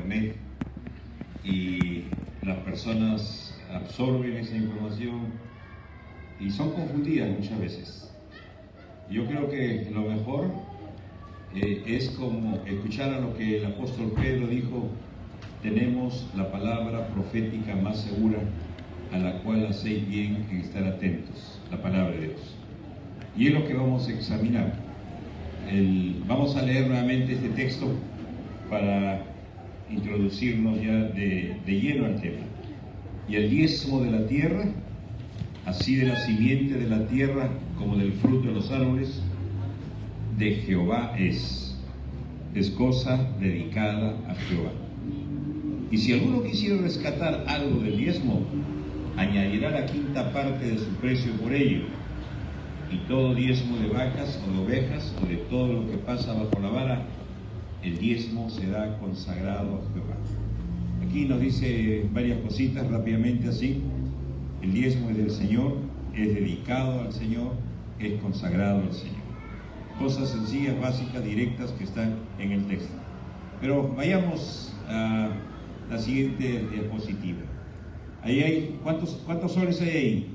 internet y las personas absorben esa información y son confundidas muchas veces. Yo creo que lo mejor es como escuchar a lo que el apóstol Pedro dijo: tenemos la palabra profética más segura, a la cual hacéis bien en estar atentos, la palabra de Dios. Y es lo que vamos a examinar. Vamos a leer nuevamente este texto para introducirnos ya de lleno al tema. Y el diezmo de la tierra, así de la simiente de la tierra como del fruto de los árboles, de Jehová es cosa dedicada a Jehová. Y si alguno quisiera rescatar algo del diezmo, añadirá la quinta parte de su precio por ello. Y todo diezmo de vacas o de ovejas o de todo lo que pasa bajo la vara, el diezmo será consagrado a Jehová. Aquí nos dice varias cositas rápidamente así. El diezmo es del Señor, es dedicado al Señor, es consagrado al Señor. Cosas sencillas, básicas, directas que están en el texto. Pero vayamos a la siguiente diapositiva. Ahí hay, ¿cuántos soles hay ahí?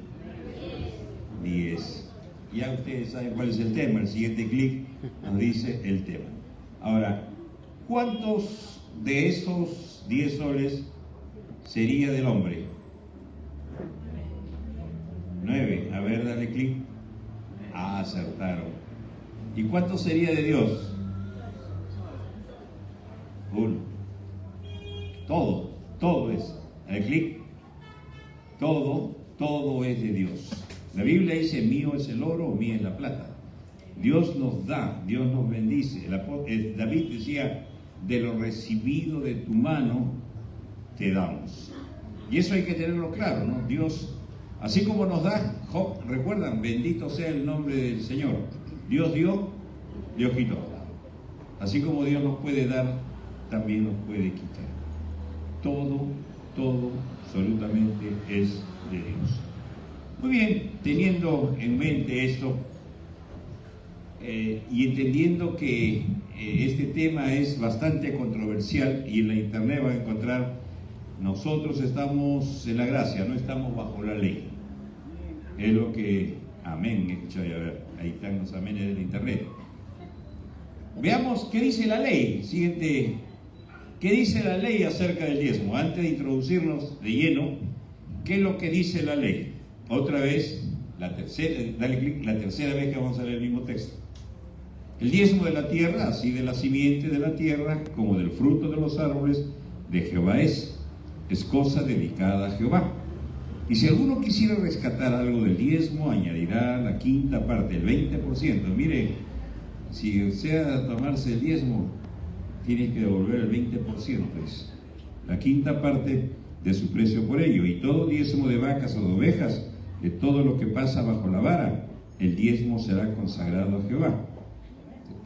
10. Ya ustedes saben cuál es el tema. El siguiente clic nos dice el tema. Ahora, ¿cuántos de esos 10 soles sería del hombre? 9. A ver, dale clic. Ah, acertaron. ¿Y cuánto sería de Dios? 1. Todo es. Dale clic. Todo es de Dios. La Biblia dice: mío es el oro o mía es la plata. Dios nos da, Dios nos bendice. David decía: de lo recibido de tu mano te damos. Y eso hay que tenerlo claro, ¿no? Dios, así como nos da, Job, recuerdan, bendito sea el nombre del Señor. Dios dio, Dios quitó. Así como Dios nos puede dar, también nos puede quitar. Todo, absolutamente es de Dios. Muy bien, teniendo en mente esto y entendiendo que este tema es bastante controversial, y en la internet van a encontrar, nosotros estamos en la gracia, no estamos bajo la ley. Es lo que, amén, he escuchado ya ver, ahí están los amenes del internet. Veamos qué dice la ley. Siguiente, ¿qué dice la ley acerca del diezmo? Antes de introducirnos de lleno, ¿qué es lo que dice la ley? Otra vez, dale clic, la tercera vez que vamos a leer el mismo texto. El diezmo de la tierra, así de la simiente de la tierra como del fruto de los árboles, de Jehová es cosa dedicada a Jehová. Y si alguno quisiera rescatar algo del diezmo, añadirá la quinta parte, el 20%. Mire, si desea tomarse el diezmo, tiene que devolver el 20%, es la quinta parte de su precio por ello. Y todo diezmo de vacas o de ovejas, de todo lo que pasa bajo la vara, el diezmo será consagrado a Jehová.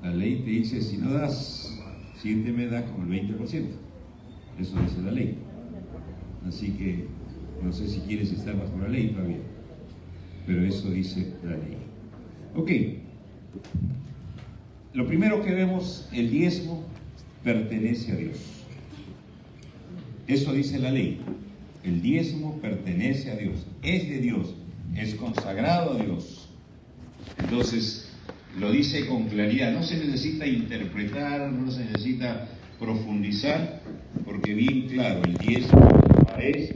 La ley te dice: si no das, siguiente me da como el 20%. Eso dice la ley. Así que no sé si quieres estar bajo la ley todavía, pero eso dice la ley. Ok. Lo primero que vemos, el diezmo pertenece a Dios. Eso dice la ley. El diezmo pertenece a Dios, es de Dios, es consagrado a Dios. Entonces, lo dice con claridad. No se necesita interpretar, no se necesita profundizar, porque bien claro, el diezmo es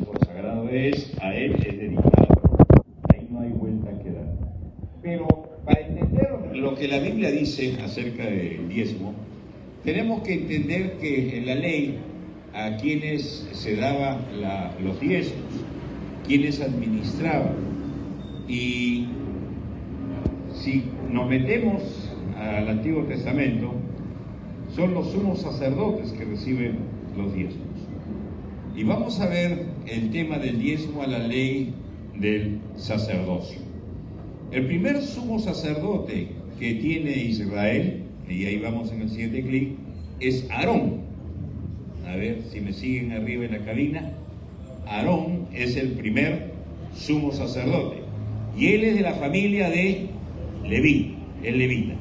consagrado, a Él es dedicado. Ahí no hay vuelta que dar. Pero para entender lo que la Biblia dice acerca del diezmo, tenemos que entender que en la ley, a quienes se daban los diezmos, quienes administraban. Y si nos metemos al Antiguo Testamento, son los sumos sacerdotes que reciben los diezmos. Y vamos a ver el tema del diezmo a la ley del sacerdocio. El primer sumo sacerdote que tiene Israel, y ahí vamos en el siguiente clic, es Aarón. A ver si me siguen arriba en la cabina. Aarón es el primer sumo sacerdote. Y él es de la familia de Leví, el levita.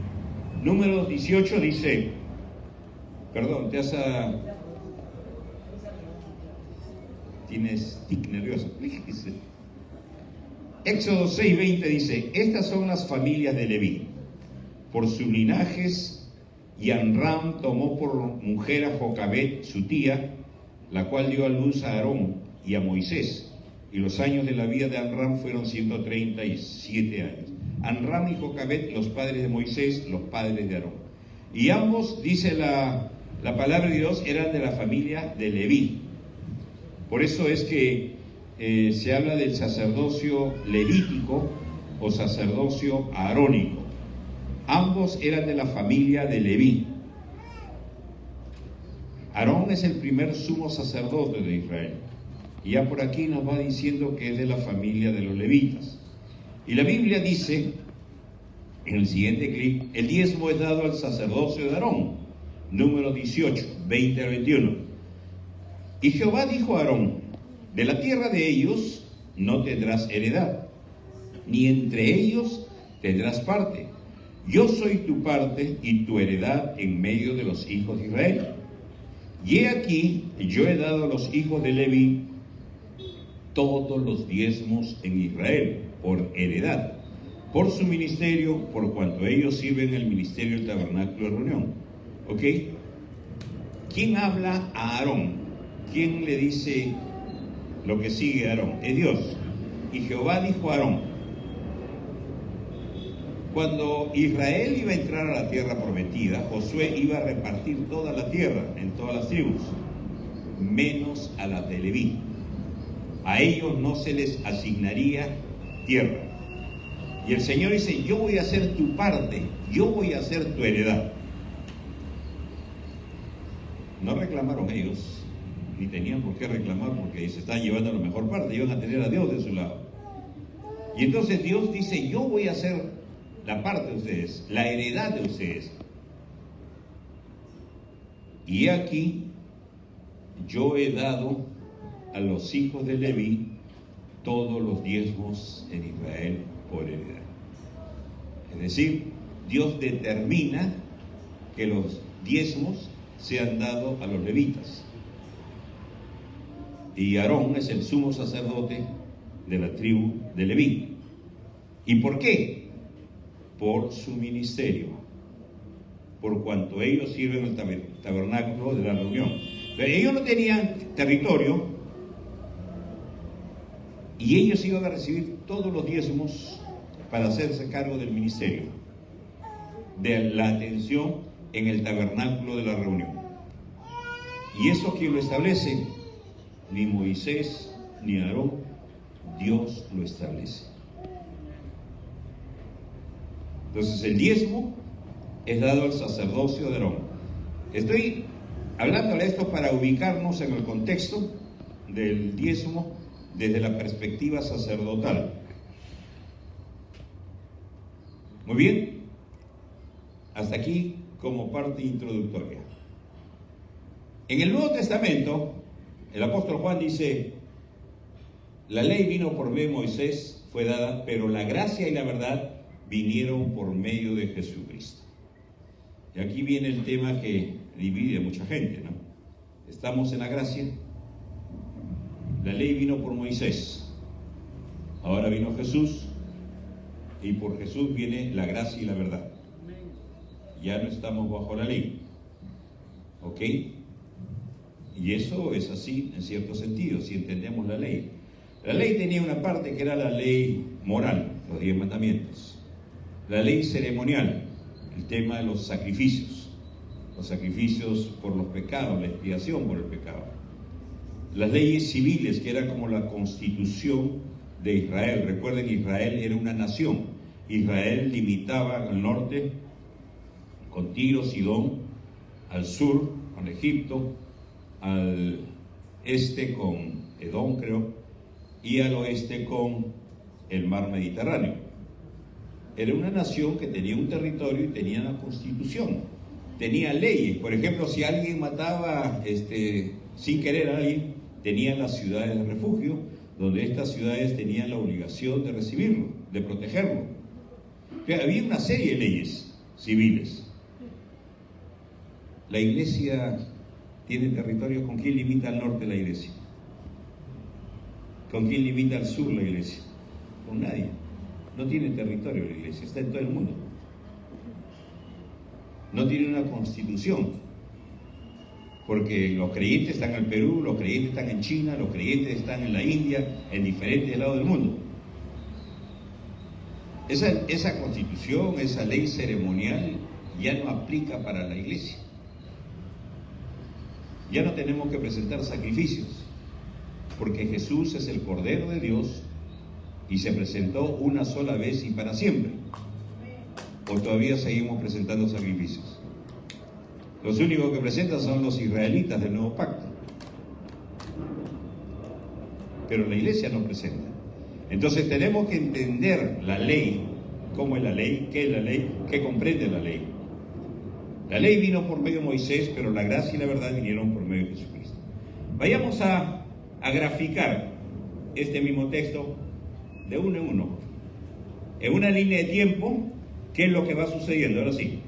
Número 18 dice, perdón, te has tienes tic nervioso. Fíjese. Éxodo 6:20 dice: estas son las familias de Leví, por sus linajes, y Amram tomó por mujer a Jocabed, su tía, la cual dio a luz a Aarón y a Moisés. Y los años de la vida de Amram fueron 137 años. Amram y Jocabed, los padres de Moisés, los padres de Aarón. Y ambos, dice la palabra de Dios, eran de la familia de Leví. Por eso es que se habla del sacerdocio levítico o sacerdocio arónico. Ambos eran de la familia de Leví. Aarón es el primer sumo sacerdote de Israel. Y ya por aquí nos va diciendo que es de la familia de los levitas. Y la Biblia dice, en el siguiente clip, el diezmo es dado al sacerdocio de Aarón. Número 18, 20 al 21. Y Jehová dijo a Aarón: de la tierra de ellos no tendrás heredad, ni entre ellos tendrás parte. Yo soy tu parte y tu heredad en medio de los hijos de Israel. Y he aquí, yo he dado a los hijos de Leví todos los diezmos en Israel, por heredad, por su ministerio, por cuanto ellos sirven el ministerio del tabernáculo de reunión. ¿Ok? ¿Quién habla a Aarón? ¿Quién le dice lo que sigue a Aarón? Es Dios. Y Jehová dijo a Aarón: cuando Israel iba a entrar a la tierra prometida, Josué iba a repartir toda la tierra en todas las tribus, menos a las de Leví. A ellos no se les asignaría tierra. Y el Señor dice: yo voy a hacer tu parte, yo voy a hacer tu heredad. No reclamaron ellos, ni tenían por qué reclamar, porque se están llevando la mejor parte, iban a tener a Dios de su lado. Y entonces Dios dice: yo voy a hacer la parte de ustedes, la heredad de ustedes. Y aquí yo he dado a los hijos de Leví todos los diezmos en Israel por heredad. Es decir, Dios determina que los diezmos sean dados a los levitas. Y Aarón es el sumo sacerdote de la tribu de Leví. ¿Y por qué? Por su ministerio, por cuanto ellos sirven el tabernáculo de la reunión. Pero ellos no tenían territorio y ellos iban a recibir todos los diezmos para hacerse cargo del ministerio, de la atención en el tabernáculo de la reunión. Y eso quien lo establece, ni Moisés ni Aarón, Dios lo establece. Entonces el diezmo es dado al sacerdocio de Aarón. Estoy hablándole esto para ubicarnos en el contexto del diezmo desde la perspectiva sacerdotal. Muy bien, hasta aquí como parte introductoria. En el Nuevo Testamento, el apóstol Juan dice: la ley vino por medio de Moisés, fue dada, pero la gracia y la verdad vinieron por medio de Jesucristo. Y aquí viene el tema que divide a mucha gente, ¿no? Estamos en la gracia. La ley vino por Moisés, ahora vino Jesús, y por Jesús viene la gracia y la verdad. Ya no estamos bajo la ley, ¿ok? Y eso es así en cierto sentido, si entendemos la ley. La ley tenía una parte que era la ley moral, los 10 mandamientos. La ley ceremonial, el tema de los sacrificios por los pecados, la expiación por el pecado. Las leyes civiles, que eran como la constitución de Israel. Recuerden, Israel era una nación. Israel limitaba al norte con Tiro, Sidón, al sur con Egipto, al este con Edom, creo, y al oeste con el mar Mediterráneo. Era una nación que tenía un territorio y tenía una constitución, tenía leyes. Por ejemplo, si alguien mataba sin querer a alguien, tenían las ciudades de refugio, donde estas ciudades tenían la obligación de recibirlo, de protegerlo. Había una serie de leyes civiles. La iglesia tiene territorios. ¿Con quién limita al norte la iglesia? ¿Con quién limita al sur la iglesia? Con nadie. No tiene territorio la iglesia, está en todo el mundo. No tiene una constitución, porque los creyentes están en el Perú, los creyentes están en China, los creyentes están en la India, en diferentes lados del mundo. Esa constitución, esa ley ceremonial ya no aplica para la iglesia. Ya no tenemos que presentar sacrificios, porque Jesús es el Cordero de Dios y se presentó una sola vez y para siempre. ¿O todavía seguimos presentando sacrificios? Los únicos que presentan son los israelitas del nuevo pacto, pero la iglesia no presenta. Entonces tenemos que entender la ley, cómo es la ley, qué es la ley, qué comprende la ley. La ley vino por medio de Moisés, pero la gracia y la verdad vinieron por medio de Jesucristo. Vayamos a graficar este mismo texto de uno en uno, en una línea de tiempo. ¿Qué es lo que va sucediendo? Ahora sí.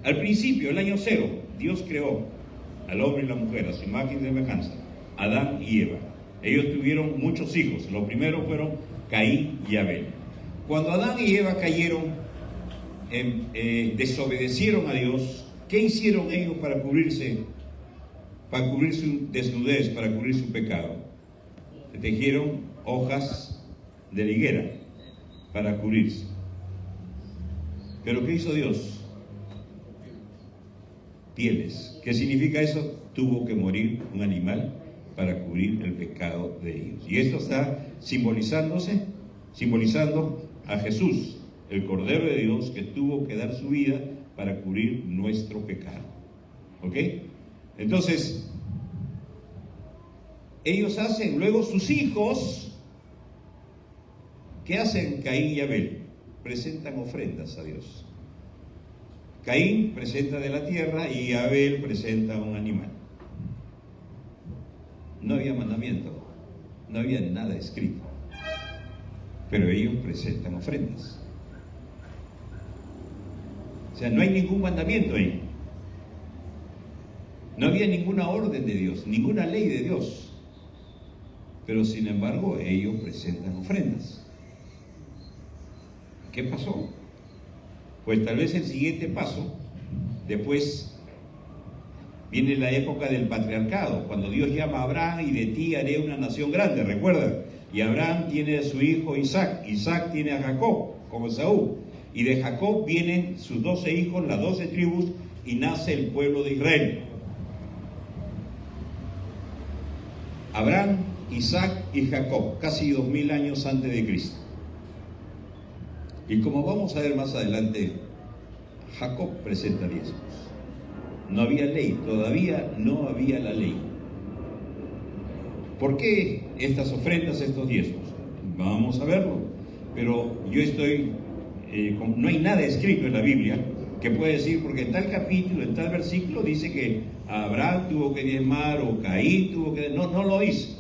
Al principio, el año 0, Dios creó al hombre y la mujer a su imagen y semejanza, Adán y Eva. Ellos tuvieron muchos hijos. Los primeros fueron Caín y Abel. Cuando Adán y Eva cayeron, desobedecieron a Dios, ¿qué hicieron ellos para cubrirse? Para cubrir su desnudez, para cubrir su pecado. Se tejieron hojas de la higuera para cubrirse. ¿Pero qué hizo Dios? Pieles. ¿Qué significa eso? Tuvo que morir un animal para cubrir el pecado de ellos. Y esto está simbolizando a Jesús, el Cordero de Dios, que tuvo que dar su vida para cubrir nuestro pecado. ¿Ok? Entonces, ellos hacen, luego sus hijos, ¿qué hacen Caín y Abel? Presentan ofrendas a Dios. Caín presenta de la tierra y Abel presenta un animal. No había mandamiento, no había nada escrito, pero ellos presentan ofrendas. O sea, no hay ningún mandamiento ahí. No había ninguna orden de Dios, ninguna ley de Dios, pero sin embargo ellos presentan ofrendas. ¿Qué pasó? Pues tal vez el siguiente paso, después viene la época del patriarcado, cuando Dios llama a Abraham: y de ti haré una nación grande, ¿recuerdan? Y Abraham tiene a su hijo Isaac, Isaac tiene a Jacob, como Esaú, y de Jacob vienen sus 12 hijos, las 12 tribus, y nace el pueblo de Israel. Abraham, Isaac y Jacob, casi 2000 años antes de Cristo. Y como vamos a ver más adelante, Jacob presenta diezmos. No había ley, todavía no había la ley. ¿Por qué estas ofrendas, estos diezmos? Vamos a verlo. Pero yo no hay nada escrito en la Biblia que pueda decir, porque en tal capítulo, en tal versículo dice que Abraham tuvo que diezmar o Caín tuvo que... No lo dice.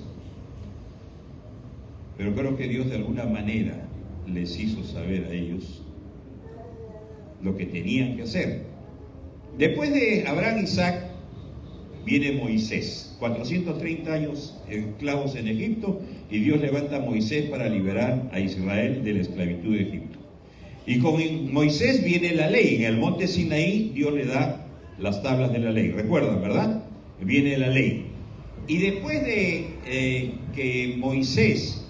Pero creo que Dios de alguna manera les hizo saber a ellos lo que tenían que hacer. Después de Abraham y Isaac viene Moisés, 430 años esclavos en Egipto, y Dios levanta a Moisés para liberar a Israel de la esclavitud de Egipto. Y con Moisés viene la ley. En el monte Sinaí Dios le da las tablas de la ley, recuerdan, ¿verdad? Viene la ley. Y después de que Moisés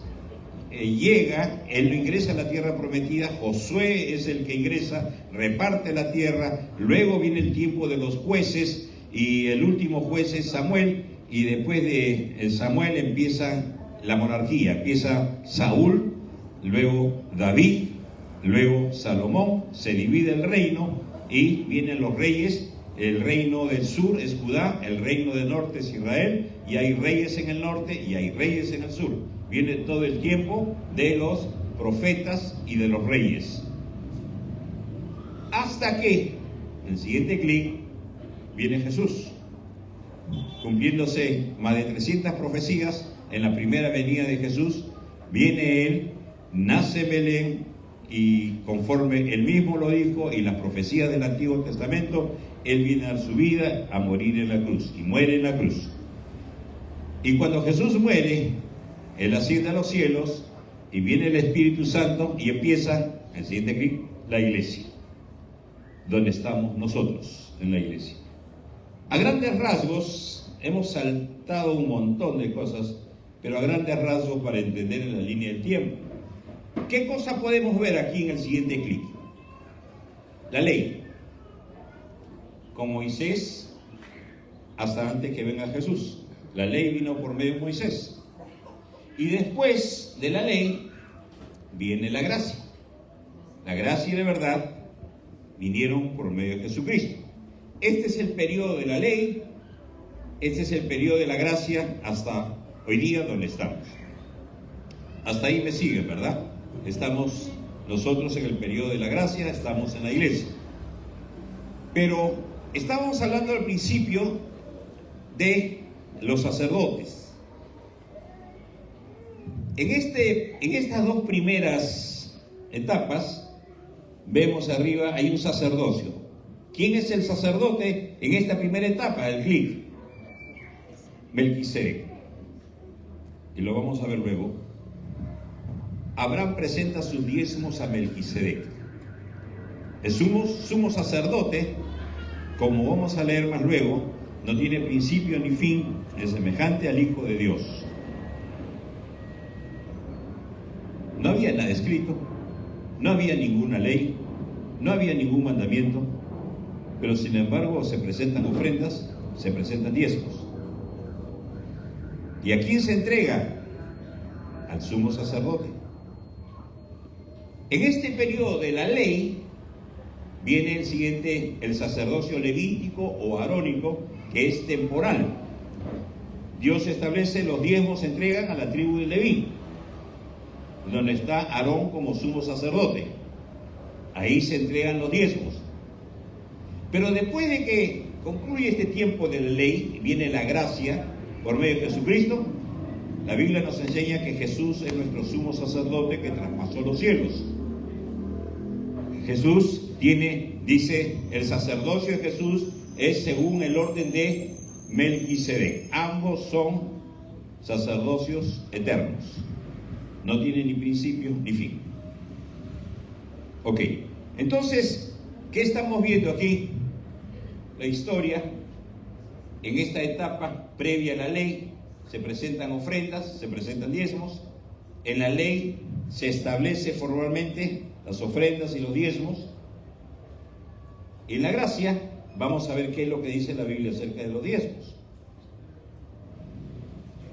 llega, él no ingresa a la tierra prometida, Josué es el que ingresa, reparte la tierra, luego viene el tiempo de los jueces, y el último juez es Samuel, y después de Samuel empieza la monarquía, empieza Saúl, luego David, luego Salomón, se divide el reino, y vienen los reyes. El reino del sur es Judá, el reino del norte es Israel, y hay reyes en el norte y hay reyes en el sur. Viene todo el tiempo de los profetas y de los reyes. Hasta que, en el siguiente clic, viene Jesús, cumpliéndose más de 300 profecías en la primera venida de Jesús. Viene Él, nace en Belén, y conforme Él mismo lo dijo, y las profecías del Antiguo Testamento, Él viene a dar su vida, a morir en la cruz, y muere en la cruz. Y cuando Jesús muere, Él asciende a los cielos y viene el Espíritu Santo y empieza, el siguiente clic, la iglesia. ¿Dónde estamos nosotros en la iglesia? A grandes rasgos, hemos saltado un montón de cosas, pero a grandes rasgos para entender en la línea del tiempo. ¿Qué cosa podemos ver aquí en el siguiente clic? La ley. Con Moisés hasta antes que venga Jesús. La ley vino por medio de Moisés. Y después de la ley viene la gracia. La gracia y la verdad vinieron por medio de Jesucristo. Este es el periodo de la ley, este es el periodo de la gracia hasta hoy día donde estamos. Hasta ahí me siguen, ¿verdad? Estamos nosotros en el periodo de la gracia, estamos en la iglesia. Pero estábamos hablando al principio de los sacerdotes. En estas dos primeras etapas, vemos arriba, hay un sacerdocio. ¿Quién es el sacerdote en esta primera etapa del clic? Melquisedec. Y lo vamos a ver luego. Abraham presenta sus diezmos a Melquisedec. El sumo sacerdote, como vamos a leer más luego, no tiene principio ni fin, es semejante al Hijo de Dios. No había nada escrito, no había ninguna ley, no había ningún mandamiento, pero sin embargo se presentan ofrendas, se presentan diezmos. ¿Y a quién se entrega? Al sumo sacerdote. En este periodo de la ley viene el siguiente, el sacerdocio levítico o arónico, que es temporal. Dios establece los diezmos, se entregan a la tribu de Leví, donde está Aarón como sumo sacerdote. Ahí se entregan los diezmos. Pero después de que concluye este tiempo de la ley, viene la gracia por medio de Jesucristo. La Biblia nos enseña que Jesús es nuestro sumo sacerdote que traspasó los cielos. Jesús dice, el sacerdocio de Jesús es según el orden de Melquisedec. Ambos son sacerdocios eternos. No tienen ni principio ni fin. Ok, entonces, ¿qué estamos viendo aquí? La historia, en esta etapa previa a la ley, se presentan ofrendas, se presentan diezmos. En la ley se establece formalmente las ofrendas y los diezmos. En la gracia, vamos a ver qué es lo que dice la Biblia acerca de los diezmos.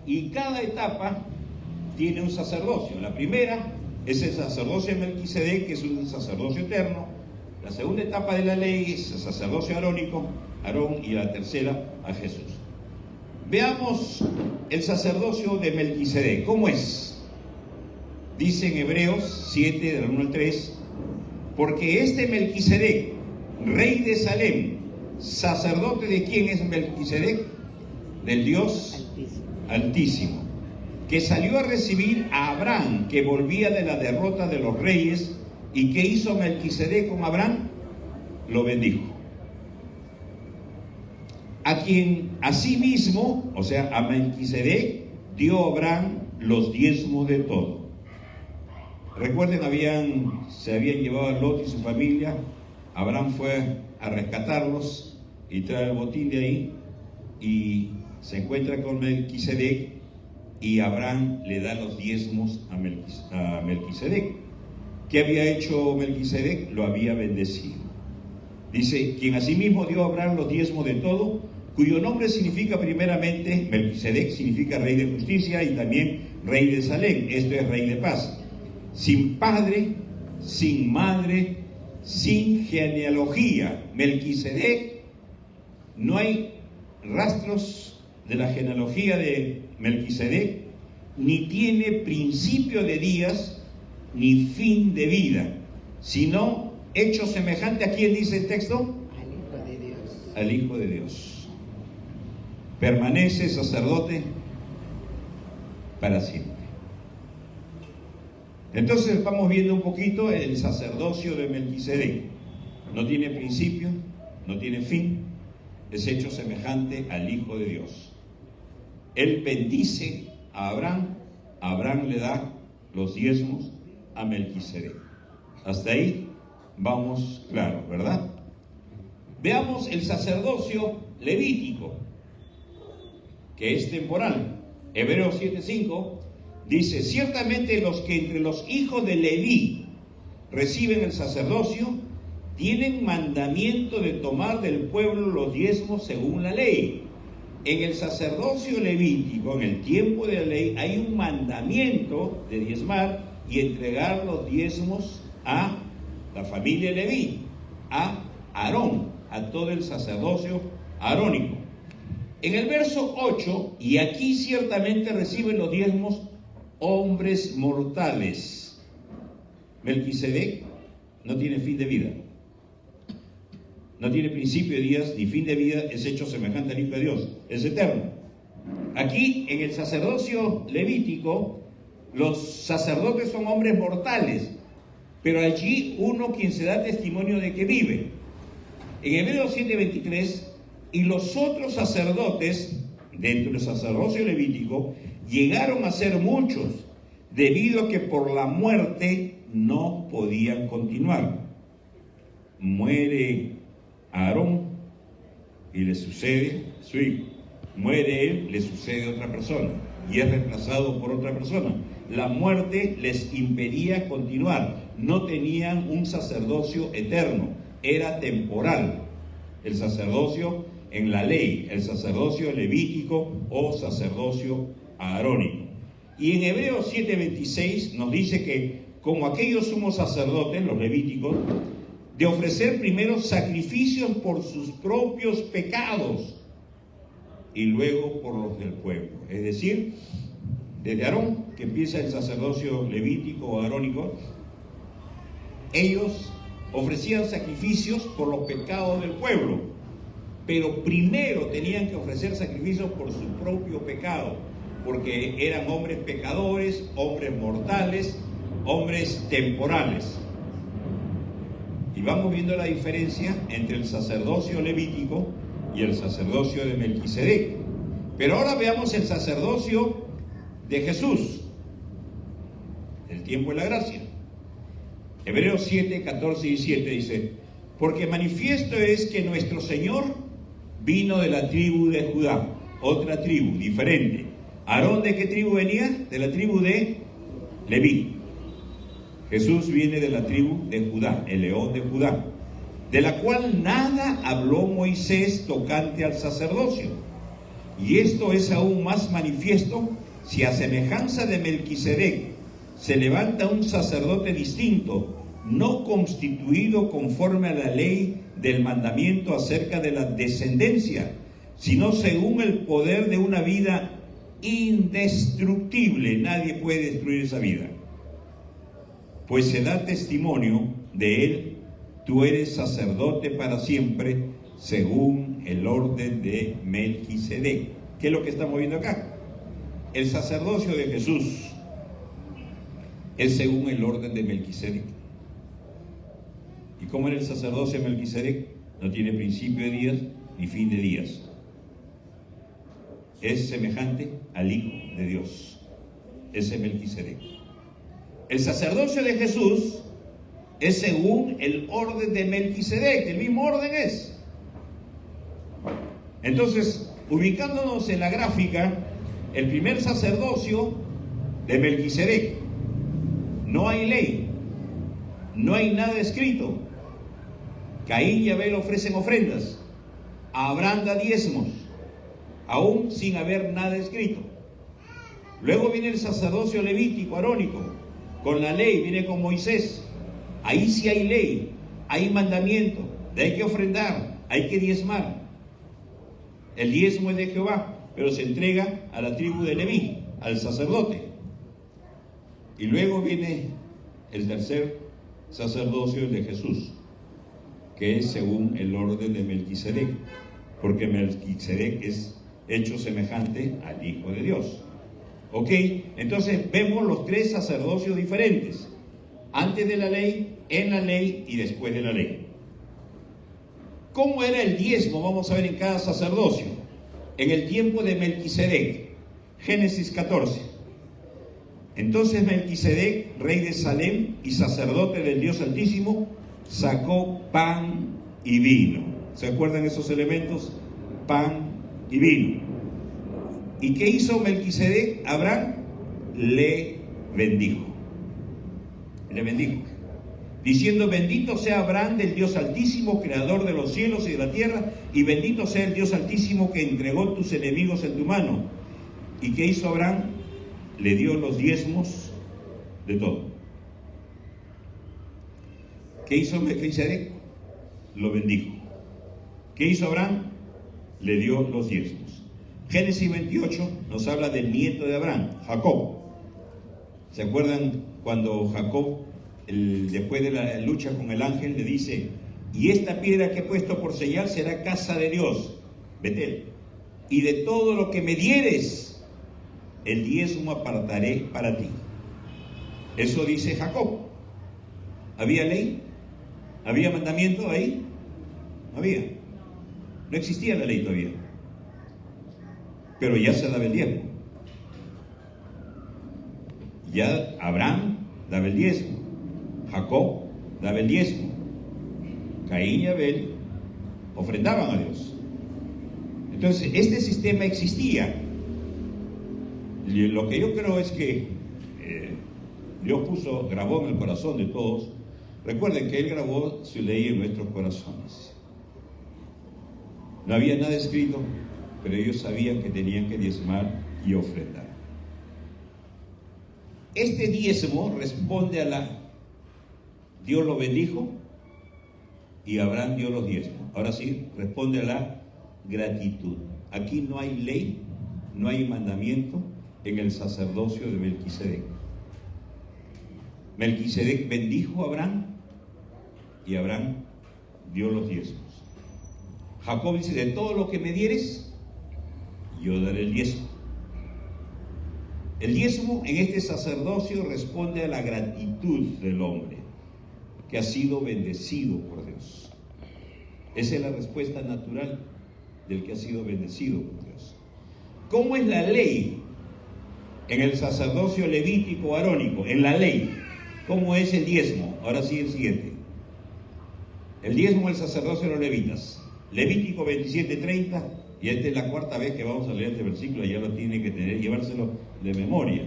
Y cada etapa tiene un sacerdocio. La primera es el sacerdocio de Melquisedec, que es un sacerdocio eterno. La segunda etapa de la ley es el sacerdocio arónico, Aarón, y la tercera a Jesús. Veamos el sacerdocio de Melquisedec. ¿Cómo es? Dice en Hebreos 7, del 1 al 3, porque este Melquisedec, rey de Salem, sacerdote de quién es Melquisedec? Del Dios Altísimo, que salió a recibir a Abraham, que volvía de la derrota de los reyes. ¿Y qué hizo Melquisedec con Abraham? Lo bendijo. A quien asimismo, o sea, a Melquisedec, dio Abraham los diezmos de todo. Recuerden, se habían llevado a Lot y su familia. Abraham fue a rescatarlos y trae el botín de ahí, y se encuentra con Melquisedec, y Abraham le da los diezmos a Melquisedec. ¿Qué había hecho Melquisedec? Lo había bendecido. Dice, quien asimismo dio a Abraham los diezmos de todo, cuyo nombre significa primeramente, Melquisedec significa rey de justicia y también rey de Salem, esto es rey de paz. Sin padre, sin madre, sin genealogía. Melquisedec, no hay rastros de la genealogía de Melquisedec, ni tiene principio de días, ni fin de vida, sino hecho semejante a quién dice el texto, al Hijo de Dios. Al Hijo de Dios. Permanece sacerdote para siempre. Entonces vamos viendo un poquito el sacerdocio de Melquisedec. No tiene principio, no tiene fin, es hecho semejante al Hijo de Dios. Él bendice a Abraham, Abraham le da los diezmos a Melquisedec. Hasta ahí vamos claro, ¿verdad? Veamos el sacerdocio levítico, que es temporal. Hebreos 7:5 dice: ciertamente los que entre los hijos de Leví reciben el sacerdocio tienen mandamiento de tomar del pueblo los diezmos según la ley. En el sacerdocio levítico, en el tiempo de la ley, hay un mandamiento de diezmar y entregar los diezmos a la familia Leví, a Aarón, a todo el sacerdocio arónico. En el verso 8, y aquí ciertamente reciben los diezmos hombres mortales. Melquisedec no tiene fin de vida, no tiene principio de días ni fin de vida, es hecho semejante al Hijo de Dios, es eterno. Aquí en el sacerdocio levítico, los sacerdotes son hombres mortales, pero allí uno quien se da testimonio de que vive. En Hebreos 7:23, y los otros sacerdotes dentro del sacerdocio levítico llegaron a ser muchos, debido a que por la muerte no podían continuar. Muere Aarón y le sucede su hijo. Muere él, le sucede otra persona y es reemplazado por otra persona. La muerte les impedía continuar. No tenían un sacerdocio eterno, era temporal. El sacerdocio en la ley, el sacerdocio levítico o sacerdocio arónico. Y en Hebreos 7:26 nos dice que como aquellos sumos sacerdotes, los levíticos, de ofrecer primero sacrificios por sus propios pecados y luego por los del pueblo. Es decir, desde Aarón, que empieza el sacerdocio levítico o arónico, ellos ofrecían sacrificios por los pecados del pueblo, pero primero tenían que ofrecer sacrificios por su propio pecado, porque eran hombres pecadores, hombres mortales, hombres temporales. Y vamos viendo la diferencia entre el sacerdocio levítico y el sacerdocio de Melquisedec. Pero ahora veamos el sacerdocio de Jesús, el tiempo de la gracia. Hebreos 7, 14 y 7 dice: porque manifiesto es que nuestro Señor vino de la tribu de Judá, otra tribu diferente. ¿Aarón de qué tribu venía? De la tribu de Leví. Jesús viene de la tribu de Judá, el león de Judá, de la cual nada habló Moisés tocante al sacerdocio. Y esto es aún más manifiesto si a semejanza de Melquisedec se levanta un sacerdote distinto, no constituido conforme a la ley del mandamiento acerca de la descendencia, sino según el poder de una vida indestructible. Nadie puede destruir esa vida. Pues se da testimonio de él: tú eres sacerdote para siempre, según el orden de Melquisedec. ¿Qué es lo que estamos viendo acá? El sacerdocio de Jesús es según el orden de Melquisedec. ¿Y cómo era el sacerdocio de Melquisedec? No tiene principio de días ni fin de días. Es semejante al Hijo de Dios. Ese es Melquisedec. El sacerdocio de Jesús es según el orden de Melquisedec, el mismo orden es. Entonces, ubicándonos en la gráfica, el primer sacerdocio de Melquisedec, no hay ley, no hay nada escrito. Caín y Abel ofrecen ofrendas, Abraham da diezmos, aún sin haber nada escrito. Luego viene el sacerdocio levítico, arónico, con la ley, viene con Moisés. Ahí sí hay ley, hay mandamiento, hay que ofrendar, hay que diezmar. El diezmo es de Jehová, pero se entrega a la tribu de Leví, al sacerdote. Y luego viene el tercer sacerdocio de Jesús, que es según el orden de Melquisedec, porque Melquisedec es hecho semejante al Hijo de Dios. ¿Ok? Entonces vemos los tres sacerdocios diferentes: antes de la ley, en la ley y después de la ley. ¿Cómo era el diezmo? Vamos a ver en cada sacerdocio. En el tiempo de Melquisedec, Génesis 14. Entonces Melquisedec, rey de Salem y sacerdote del Dios Altísimo, sacó pan y vino. ¿Se acuerdan esos elementos? Pan y vino. ¿Y qué hizo Melquisedec? Abraham le bendijo. Le bendijo, diciendo: bendito sea Abraham del Dios Altísimo, creador de los cielos y de la tierra, y bendito sea el Dios Altísimo que entregó tus enemigos en tu mano. ¿Y qué hizo Abraham? Le dio los diezmos de todo. ¿Qué hizo Melquisedec? Lo bendijo. ¿Qué hizo Abraham? Le dio los diezmos. Génesis 28 nos habla del nieto de Abraham, Jacob. ¿Se acuerdan cuando Jacob, después de la lucha con el ángel, le dice: y esta piedra que he puesto por señal será casa de Dios, Betel, y de todo lo que me dieres, el diezmo apartaré para ti? Eso dice Jacob. ¿Había ley? ¿Había mandamiento ahí? No había. No existía la ley todavía. Pero ya se daba el diezmo. Ya Abraham daba el diezmo. Jacob daba el diezmo. Caín y Abel ofrendaban a Dios. Entonces, este sistema existía. Y lo que yo creo es que Dios grabó en el corazón de todos. Recuerden que Él grabó su ley en nuestros corazones. No había nada escrito, pero ellos sabían que tenían que diezmar y ofrendar. Este diezmo responde a Dios lo bendijo y Abraham dio los diezmos. Ahora sí, responde a la gratitud. Aquí no hay ley, no hay mandamiento en el sacerdocio de Melquisedec. Melquisedec bendijo a Abraham y Abraham dio los diezmos. Jacob dice: de todo lo que me dieres, yo daré el diezmo. El diezmo en este sacerdocio responde a la gratitud del hombre que ha sido bendecido por Dios. Esa es la respuesta natural del que ha sido bendecido por Dios. ¿Cómo es la ley en el sacerdocio levítico arónico? En la ley, ¿cómo es el diezmo? Ahora sí, el siguiente. El diezmo del sacerdocio de los levitas. Levítico 27:30, y esta es la cuarta vez que vamos a leer este versículo, ya lo tiene que tener, llevárselo de memoria.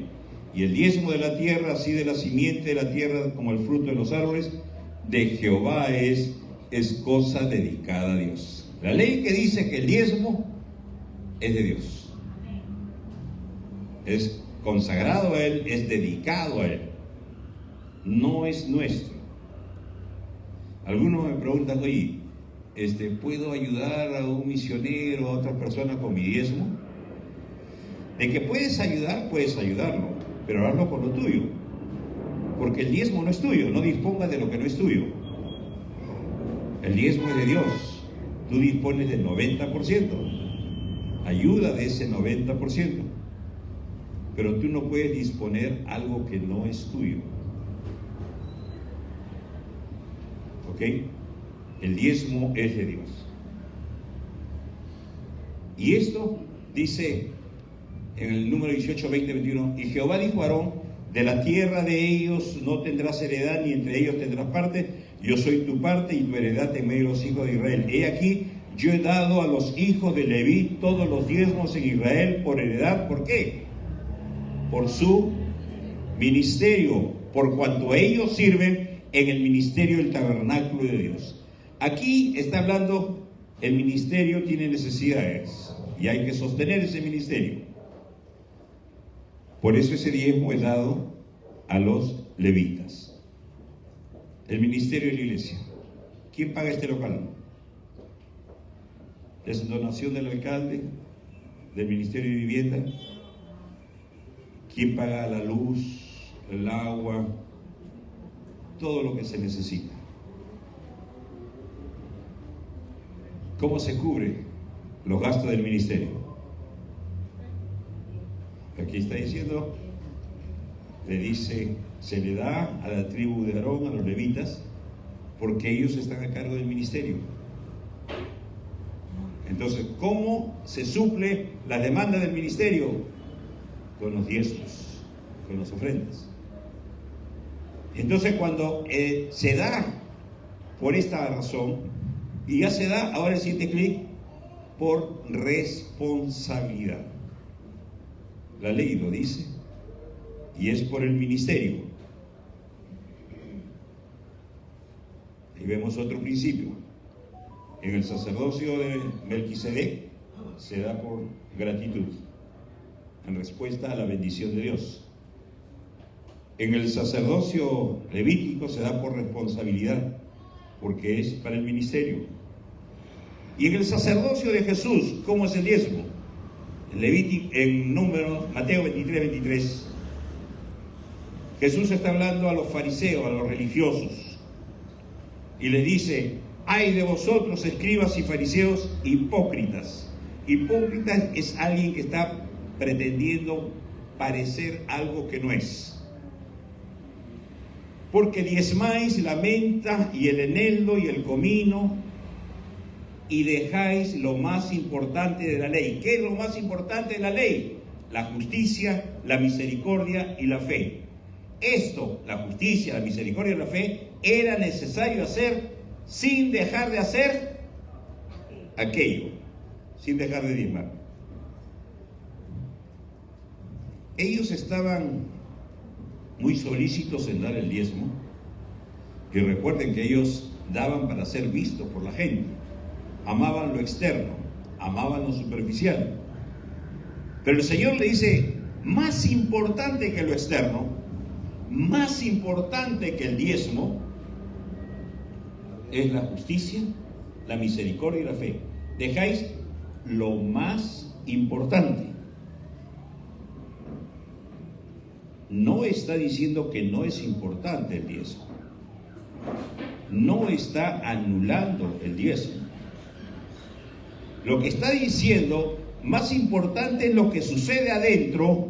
Y el diezmo de la tierra, así de la simiente de la tierra como el fruto de los árboles, de Jehová es cosa dedicada a Dios. La ley que dice que el diezmo es de Dios. Es consagrado a Él, es dedicado a Él. No es nuestro. Algunos me preguntan: oye, ¿puedo ayudar a un misionero, a otra persona con mi diezmo? De que puedes ayudarlo, pero hazlo por lo tuyo. Porque el diezmo no es tuyo, no dispongas de lo que no es tuyo. El diezmo es de Dios. Tú dispones del 90%. Ayuda de ese 90%. Pero tú no puedes disponer algo que no es tuyo. ¿Ok? El diezmo es de Dios. Y esto dice en el número 18, 20, 21: y Jehová dijo a Aarón: de la tierra de ellos no tendrás heredad, ni entre ellos tendrás parte. Yo soy tu parte y tu heredad en medio de los hijos de Israel. He aquí, yo he dado a los hijos de Leví todos los diezmos en Israel por heredad. ¿Por qué? Por su ministerio, por cuanto ellos sirven en el ministerio del tabernáculo de Dios. Aquí está hablando, el ministerio tiene necesidades y hay que sostener ese ministerio. Por eso ese diezmo es dado a los levitas. El ministerio de la iglesia. ¿Quién paga este local? ¿Es donación del alcalde? ¿Del ministerio de vivienda? ¿Quién paga la luz, el agua? Todo lo que se necesita. ¿Cómo se cubre los gastos del ministerio? Aquí está diciendo, le dice, se le da a la tribu de Aarón, a los levitas, porque ellos están a cargo del ministerio. Entonces, ¿cómo se suple la demanda del ministerio? Con los diezmos. con las ofrendas. Entonces cuando se da por esta razón, y ya se da, ahora el siguiente clic, por responsabilidad. La ley lo dice, y es por el ministerio. Y vemos otro principio. En el sacerdocio de Melquisedec se da por gratitud, en respuesta a la bendición de Dios. En el sacerdocio levítico se da por responsabilidad, porque es para el ministerio. Y en el sacerdocio de Jesús, ¿cómo es el diezmo? En Mateo 23, Jesús está hablando a los fariseos, a los religiosos, y les dice: ay de vosotros, escribas y fariseos, hipócritas. Hipócritas es alguien que está pretendiendo parecer algo que no es. Porque diezmáis la menta y el eneldo y el comino, y dejáis lo más importante de la ley. ¿Qué es lo más importante de la ley? La justicia, la misericordia y la fe. Esto, la justicia, la misericordia y la fe, era necesario hacer sin dejar de hacer aquello, sin dejar de diezmar. Ellos estaban muy solícitos en dar el diezmo, y recuerden que ellos daban para ser vistos por la gente, amaban lo externo, amaban lo superficial. Pero el Señor le dice: más importante que lo externo, más importante que el diezmo, es la justicia, la misericordia y la fe. Dejáis lo más importante. No está diciendo que no es importante el diezmo. No está anulando el diezmo. Lo que está diciendo, más importante es lo que sucede adentro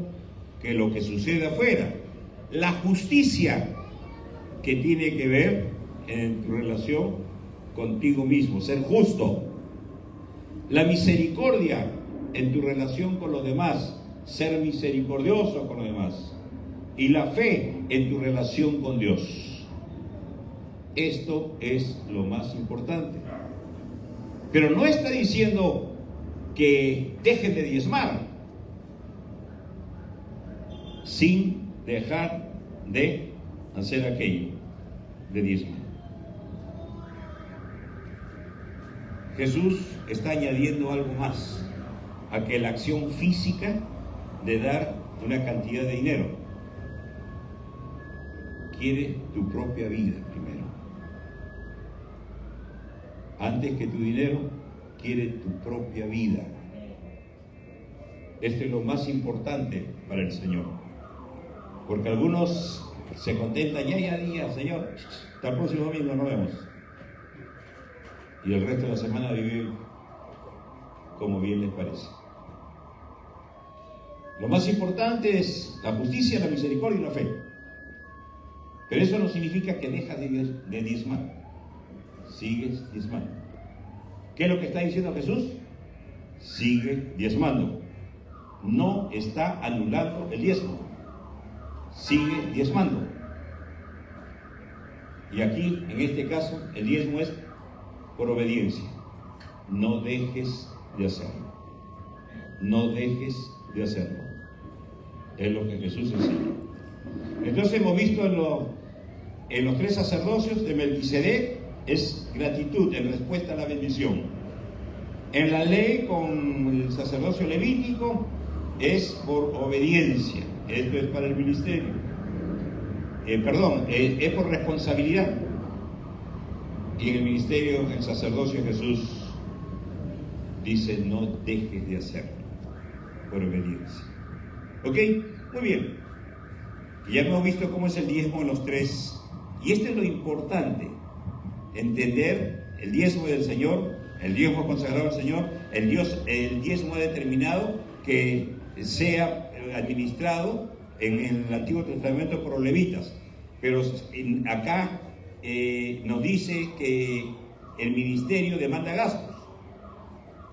que lo que sucede afuera. La justicia, que tiene que ver en tu relación contigo mismo, ser justo. La misericordia en tu relación con los demás, ser misericordioso con los demás. Y la fe en tu relación con Dios. Esto es lo más importante. Pero no está diciendo que dejen de diezmar sin dejar de hacer aquello, de diezmar. Jesús está añadiendo algo más a que la acción física de dar una cantidad de dinero. Quiere tu propia vida primero. Antes que tu dinero, quiere tu propia vida. Esto es lo más importante para el Señor. Porque algunos se contentan, ya, Señor, hasta el próximo domingo nos vemos. Y el resto de la semana viven como bien les parece. Lo más importante es la justicia, la misericordia y la fe. Pero eso no significa que dejas de diezmar. Sigues diezmando. ¿Qué es lo que está diciendo Jesús? Sigue diezmando. No está anulando el diezmo. Sigue diezmando. Y aquí, en este caso, el diezmo es por obediencia. No dejes de hacerlo. No dejes de hacerlo. Es lo que Jesús enseña. Entonces hemos visto en los tres sacerdocios de Melquisedec es gratitud en respuesta a la bendición. En la ley con el sacerdocio levítico es por obediencia. Esto es para el ministerio. Es por responsabilidad. Y en el ministerio, el sacerdocio, Jesús dice: no dejes de hacerlo, por obediencia. ¿Ok? Muy bien. Ya hemos visto cómo es el diezmo en los tres. Y esto es lo importante, entender el diezmo del Señor, el diezmo consagrado al Señor. El diezmo ha determinado que sea administrado en el Antiguo Testamento por los levitas. Pero acá nos dice que el ministerio demanda gastos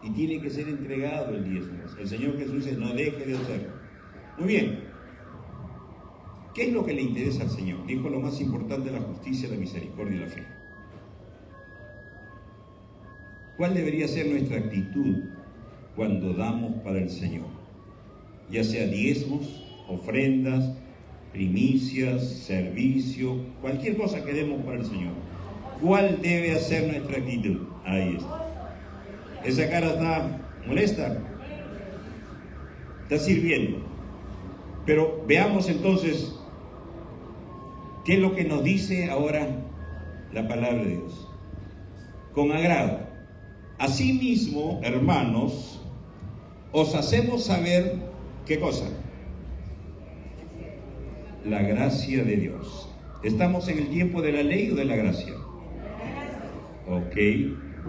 y tiene que ser entregado el diezmo. El Señor Jesús dice: no deje de hacerlo. Muy bien. ¿Qué es lo que le interesa al Señor? Dijo lo más importante: la justicia, la misericordia y la fe. ¿Cuál debería ser nuestra actitud cuando damos para el Señor? Ya sea diezmos, ofrendas, primicias, servicio, cualquier cosa que demos para el Señor. ¿Cuál debe ser nuestra actitud? Ahí está. Esa cara está molesta. Está sirviendo. Pero veamos entonces qué es lo que nos dice ahora la palabra de Dios. Con agrado. Asimismo, hermanos, os hacemos saber, ¿qué cosa? La gracia de Dios. ¿Estamos en el tiempo de la ley o de la gracia? Ok,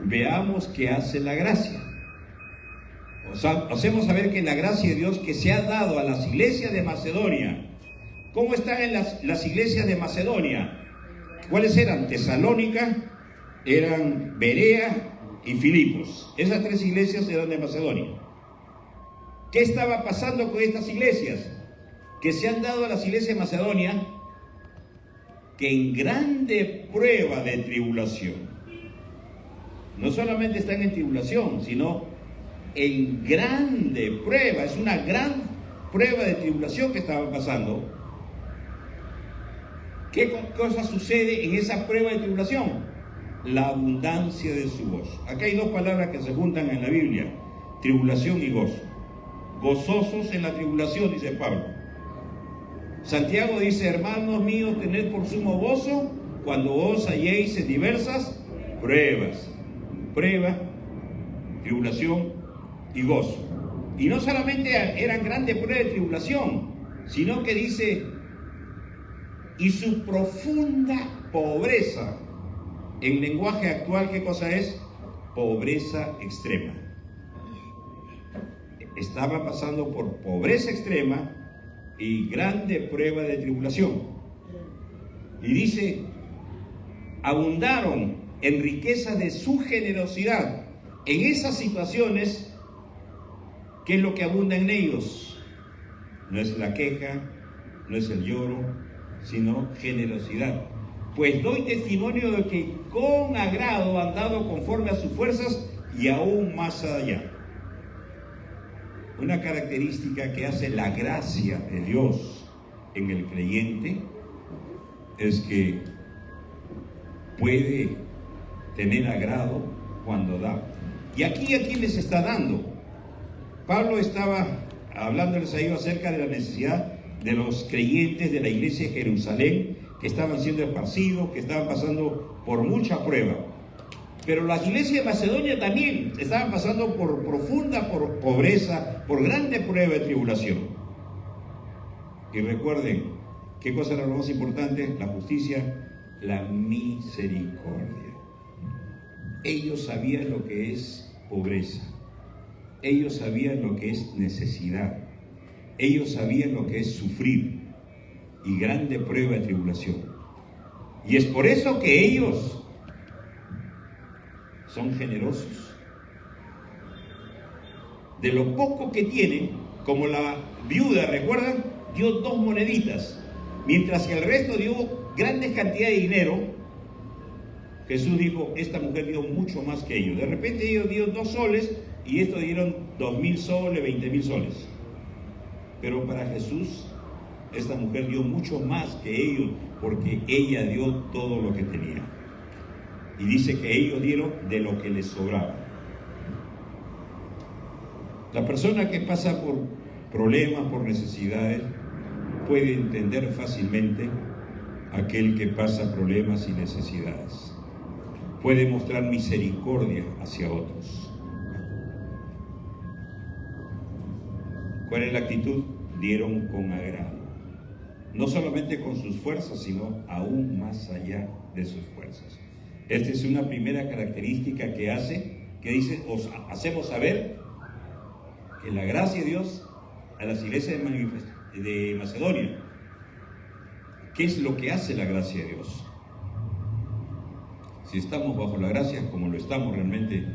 veamos qué hace la gracia. Hacemos saber que la gracia de Dios que se ha dado a las iglesias de Macedonia. ¿Cómo están en las iglesias de Macedonia? ¿Cuáles eran? Tesalónica, eran Berea y Filipos. Esas tres iglesias eran de Macedonia. ¿Qué estaba pasando con estas iglesias? Que se han dado a las iglesias de Macedonia, que en grande prueba de tribulación, no solamente están en tribulación, sino en grande prueba, es una gran prueba de tribulación que estaba pasando. ¿Qué cosa sucede en esa prueba de tribulación? La abundancia de su gozo. Acá hay dos palabras que se juntan en la Biblia: tribulación y gozo. Gozosos en la tribulación, dice Pablo. Santiago dice: hermanos míos, tened por sumo gozo cuando os halléis en diversas pruebas. Prueba, tribulación y gozo. Y no solamente eran grandes pruebas de tribulación, sino que dice: y su profunda pobreza. En lenguaje actual, ¿qué cosa es? Pobreza extrema. Estaba pasando por pobreza extrema y grande prueba de tribulación. Y dice: abundaron en riqueza de su generosidad. En esas situaciones, ¿qué es lo que abunda en ellos? No es la queja, no es el lloro, sino generosidad. Pues doy testimonio de que con agrado han dado conforme a sus fuerzas y aún más allá. Una característica que hace la gracia de Dios en el creyente es que puede tener agrado cuando da. Y aquí, ¿a quién les está dando? Pablo estaba hablándoles a ellos acerca de la necesidad de los creyentes de la iglesia de Jerusalén, que estaban siendo esparcidos, que estaban pasando por mucha prueba. Pero las iglesias de Macedonia también estaban pasando por profunda pobreza, por grande prueba de tribulación. Y recuerden, ¿qué cosa era lo más importante? La justicia, la misericordia. Ellos sabían lo que es pobreza. Ellos sabían lo que es necesidad. Ellos sabían lo que es sufrir y grande prueba de tribulación. Y es por eso que ellos son generosos. De lo poco que tienen, como la viuda, ¿recuerdan? Dio 2 moneditas, mientras que el resto dio grandes cantidades de dinero. Jesús dijo: esta mujer dio mucho más que ellos. De repente ellos dieron 2 soles y estos dieron 2.000 soles, 20.000 soles. Pero para Jesús, esta mujer dio mucho más que ellos, porque ella dio todo lo que tenía. Y dice que ellos dieron de lo que les sobraba. La persona que pasa por problemas, por necesidades, puede entender fácilmente a aquel que pasa problemas y necesidades. Puede mostrar misericordia hacia otros. ¿Cuál es la actitud? Dieron con agrado. No solamente con sus fuerzas, sino aún más allá de sus fuerzas. Esta es una primera característica que hace, que dice: os hacemos saber que la gracia de Dios a las iglesias de Macedonia. ¿Qué es lo que hace la gracia de Dios? Si estamos bajo la gracia, como lo estamos realmente,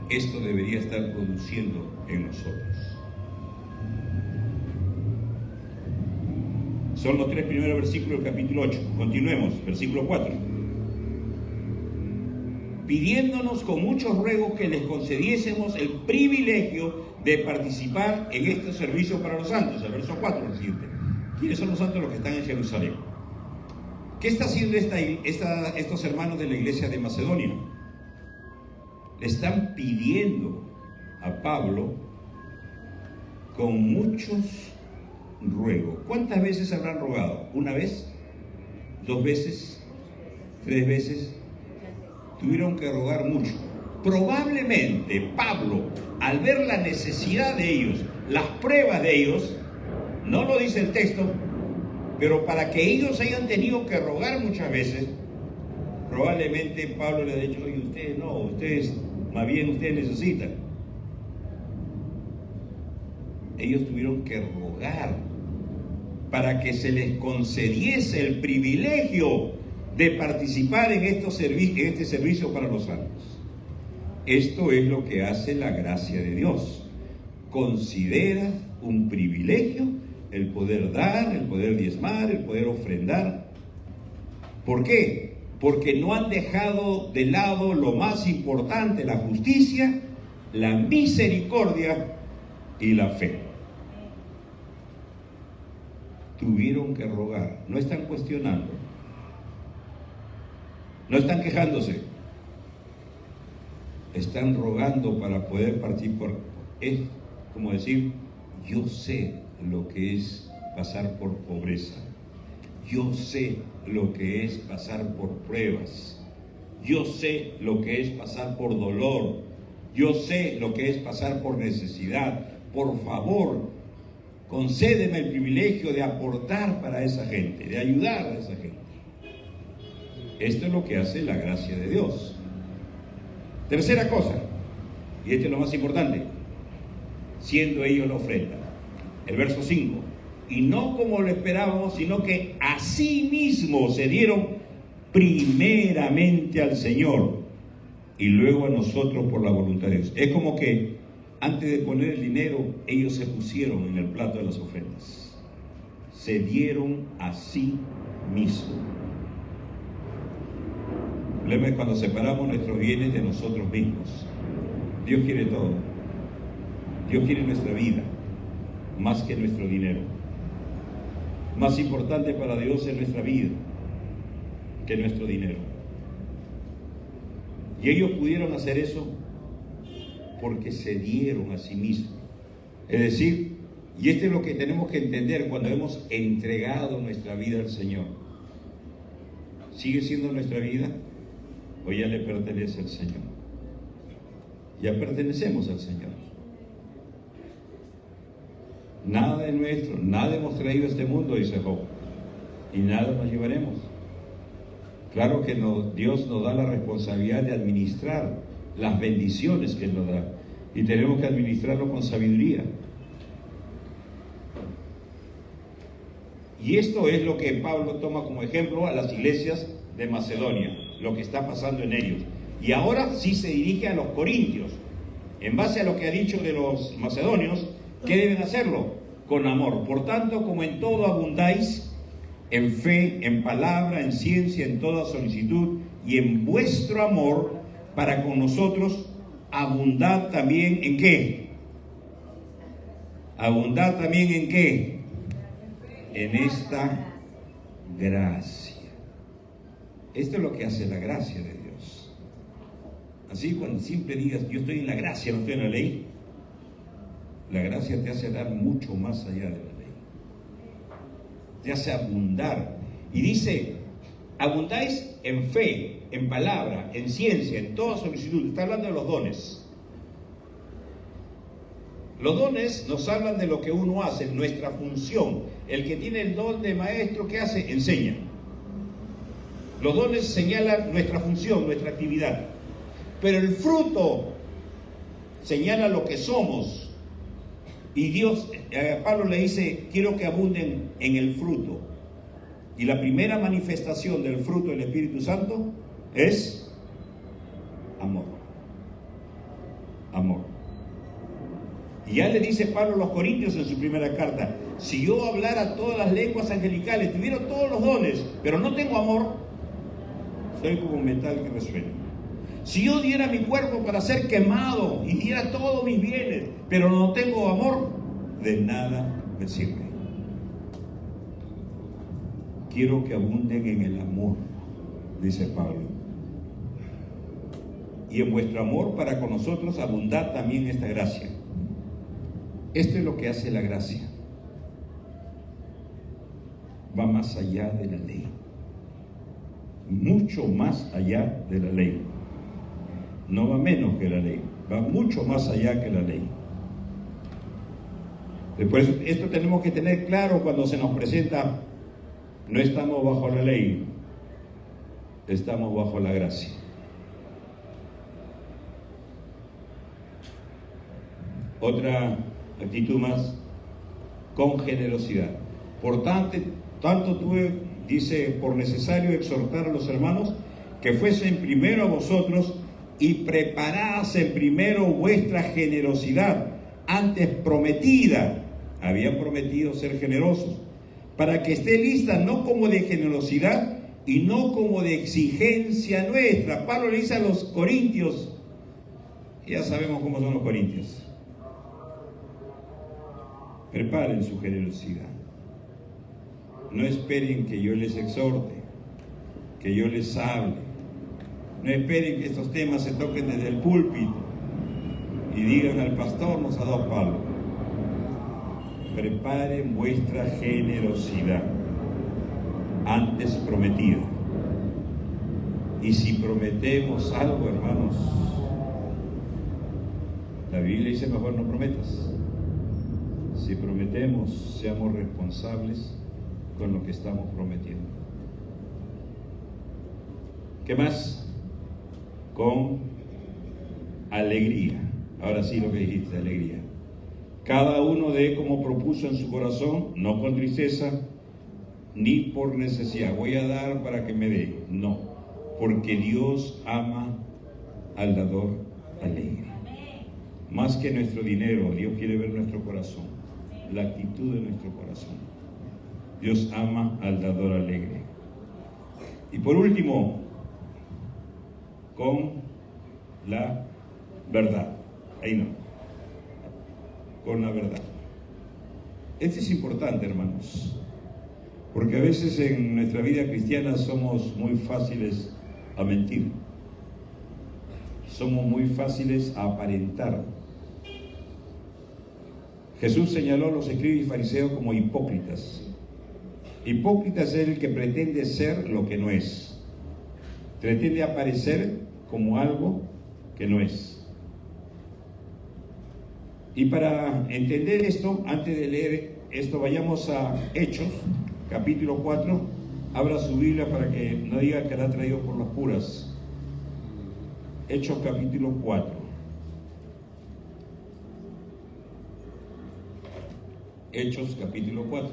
esto debería estar produciendo en nosotros. Son los 3 primeros versículos del capítulo 8. Continuemos, versículo 4. Pidiéndonos con muchos ruegos que les concediésemos el privilegio de participar en este servicio para los santos. El verso 4, el siguiente. ¿Quiénes son los santos? Los que están en Jerusalén. ¿Qué está haciendo estos hermanos de la iglesia de Macedonia? Le están pidiendo a Pablo con muchos ruegos. ¿Cuántas veces habrán rogado? ¿Una vez? ¿2 veces? ¿3 veces? Tuvieron que rogar mucho. Probablemente Pablo, al ver la necesidad de ellos, las pruebas de ellos, no lo dice el texto, pero para que ellos hayan tenido que rogar muchas veces, probablemente Pablo les ha dicho: oye, ustedes no, ustedes, más bien ustedes necesitan. Ellos tuvieron que rogar para que se les concediese el privilegio de participar en este servicio para los santos. Esto es lo que hace la gracia de Dios. Considera un privilegio el poder dar, el poder diezmar, el poder ofrendar. ¿Por qué? Porque no han dejado de lado lo más importante: la justicia, la misericordia y la fe. Tuvieron que rogar, no están cuestionando, no están quejándose, están rogando para poder participar. Es como decir: yo sé lo que es pasar por pobreza, yo sé lo que es pasar por pruebas, yo sé lo que es pasar por dolor, yo sé lo que es pasar por necesidad. Por favor, concédeme el privilegio de aportar para esa gente, de ayudar a esa gente. Esto es lo que hace la gracia de Dios. Tercera cosa, y esto es lo más importante: siendo ellos la ofrenda. El verso 5. Y no como lo esperábamos, sino que a sí mismos se dieron primeramente al Señor y luego a nosotros por la voluntad de Dios. Es como que antes de poner el dinero, ellos se pusieron en el plato de las ofrendas. Se dieron a sí mismos. El problema es cuando separamos nuestros bienes de nosotros mismos. Dios quiere todo. Dios quiere nuestra vida más que nuestro dinero. Más importante para Dios es nuestra vida que nuestro dinero. Y ellos pudieron hacer eso porque se dieron a sí mismos. Es decir, y esto es lo que tenemos que entender cuando hemos entregado nuestra vida al Señor. ¿Sigue siendo nuestra vida o ya le pertenece al Señor? Ya pertenecemos al Señor. Nada de nuestro, nada hemos traído a este mundo, dice Job, y nada nos llevaremos. Claro que Dios nos da la responsabilidad de administrar las bendiciones que Él nos da, y tenemos que administrarlo con sabiduría. Y esto es lo que Pablo toma como ejemplo a las iglesias de Macedonia, lo que está pasando en ellos. Y ahora sí se dirige a los corintios. En base a lo que ha dicho de los macedonios, ¿qué deben hacerlo? Con amor. Por tanto, como en todo abundáis, en fe, en palabra, en ciencia, en toda solicitud, y en vuestro amor para con nosotros, abundad también ¿en qué? Abundad también ¿en qué? En esta gracia. Esto es lo que hace la gracia de Dios. Así, cuando siempre digas: yo estoy en la gracia, no estoy en la ley, la gracia te hace dar mucho más allá de la ley. Te hace abundar. Y dice: abundáis en fe, en palabra, en ciencia, en toda solicitud. Está hablando de los dones. Los dones nos hablan de lo que uno hace, nuestra función. El que tiene el don de maestro, ¿qué hace? Enseña. Los dones señalan nuestra función, nuestra actividad. Pero el fruto señala lo que somos. Y Dios, Pablo le dice: quiero que abunden en el fruto. Y la primera manifestación del fruto del Espíritu Santo es amor. Amor. Y ya le dice Pablo a los Corintios en su primera carta: si yo hablara todas las lenguas angelicales, tuviera todos los dones, pero no tengo amor, soy como un metal que resuena. Si yo diera mi cuerpo para ser quemado y diera todos mis bienes, pero no tengo amor, de nada me sirve. Quiero que abunden en el amor, dice Pablo. Y en vuestro amor para con nosotros abundad también esta gracia. Esto es lo que hace la gracia. Va más allá de la ley. Mucho más allá de la ley. No va menos que la ley, va mucho más allá que la ley. Después, esto tenemos que tener claro cuando se nos presenta: no estamos bajo la ley, estamos bajo la gracia. Otra actitud más, con generosidad. Por tanto tuve, dice, por necesario exhortar a los hermanos que fuesen primero a vosotros y preparasen primero vuestra generosidad, antes prometida. Habían prometido ser generosos, para que esté lista, no como de generosidad y no como de exigencia nuestra. Pablo le dice a los corintios, ya sabemos cómo son los corintios: preparen su generosidad. No esperen que yo les exhorte, que yo les hable. No esperen que estos temas se toquen desde el púlpito y digan: al pastor nos ha dado palo. Preparen vuestra generosidad, antes prometida. Y si prometemos algo, hermanos, la Biblia dice: mejor no prometas. Si prometemos, seamos responsables con lo que estamos prometiendo. ¿Qué más? Con alegría. Ahora sí, lo que dijiste, alegría. Cada uno dé como propuso en su corazón, no con tristeza ni por necesidad. Voy a dar para que me dé. No, porque Dios ama al dador alegre. Más que nuestro dinero, Dios quiere ver nuestro corazón, la actitud de nuestro corazón. Dios ama al dador alegre. Y por último, con la verdad. Ahí no. Con la verdad. Esto es importante, hermanos, porque a veces en nuestra vida cristiana somos muy fáciles a mentir. Somos muy fáciles a aparentar. Jesús señaló a los escribas y fariseos como hipócritas. Hipócritas es el que pretende ser lo que no es. Pretende aparecer como algo que no es. Y para entender esto, antes de leer esto, vayamos a Hechos, capítulo 4. Abra su Biblia para que no diga que la ha traído por las puras. Hechos, capítulo 4. Hechos, capítulo 4.